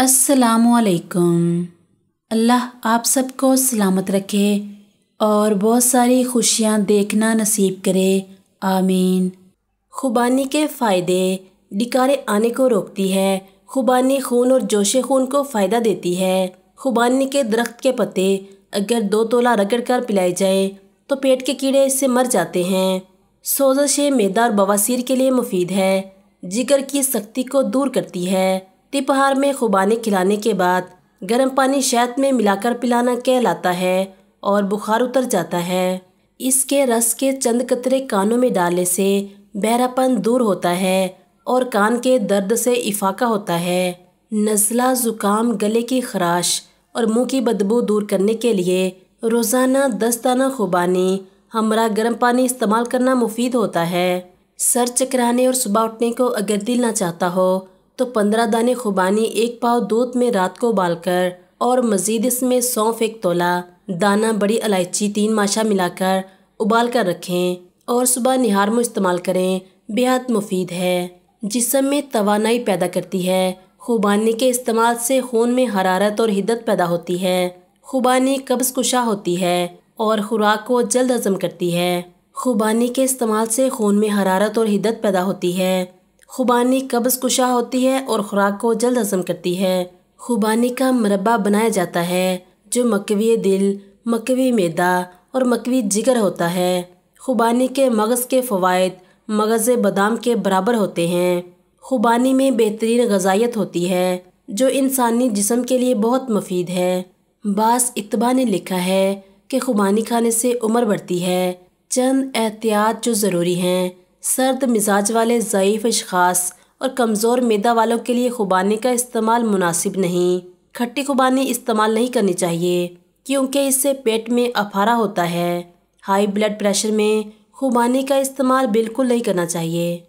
अस्सलामुअलैकुम। अल्लाह आप सबको सलामत रखे और बहुत सारी खुशियाँ देखना नसीब करे, आमीन। खुबानी के फ़ायदे। डिकारे आने को रोकती है। खुबानी खून और जोशे खून को फ़ायदा देती है। खुबानी के दरख्त के पत्ते अगर 2 तोला रगड़ कर पिलाए जाए तो पेट के कीड़े इससे मर जाते हैं। सोज़श मैदा और बवासीर के लिए मुफीद है। जिगर की सख्ती को दूर करती है। तिपहार में खुबानी खिलाने के बाद गर्म पानी शहद में मिलाकर पिलाना कहलाता है और बुखार उतर जाता है। इसके रस के चंद कतरे कानों में डालने से बहरापन दूर होता है और कान के दर्द से इफाका होता है। नज़ला, ज़ुकाम, गले की खराश और मुंह की बदबू दूर करने के लिए रोज़ाना 10 दाना खुबानी हमरा गर्म पानी इस्तेमाल करना मुफीद होता है। सर चकराने और सुबह उठने को अगर दिल ना चाहता हो तो 15 दाने खुबानी 1 पाव दूध में रात को उबालकर और मज़ीद इसमें सौंफ 1 तोला, दाना बड़ी इलायची 3 माशा मिलाकर उबाल कर रखें और सुबह निहार में इस्तेमाल करें। बेहद मुफीद है। जिस्म में तवानाई पैदा करती है। खुबानी के इस्तेमाल से खून में हरारत और हिद्दत पैदा होती है। खुबानी कब्ज़ कुशा होती है और खुराक को जल्द हज़म करती है। खुबानी के इस्तेमाल से खून में हरारत और हिद्दत पैदा होती है। खुबानी कब्ज़ कुशा होती है और खुराक को जल्द हज़म करती है। खुबानी का मरब्बा बनाया जाता है जो मकवी दिल, मकवी मैदा और मकवी जिगर होता है। खुबानी के मगज़ के फ़वाइद मगज़ बादाम के बराबर होते हैं। खुबानी में बेहतरीन ग़ज़ाइयत होती है जो इंसानी जिस्म के लिए बहुत मुफीद है। बास इत्तबा ने लिखा है कि खुबानी खाने से उम्र बढ़ती है। चंद एहतियात जो ज़रूरी हैं। सर्द मिजाज वाले ज़ईफ़ अशख़ास और कमज़ोर मैदा वालों के लिए खुबानी का इस्तेमाल मुनासिब नहीं। खट्टी खुबानी इस्तेमाल नहीं करनी चाहिए क्योंकि इससे पेट में अफारा होता है। हाई ब्लड प्रेशर में खुबानी का इस्तेमाल बिल्कुल नहीं करना चाहिए।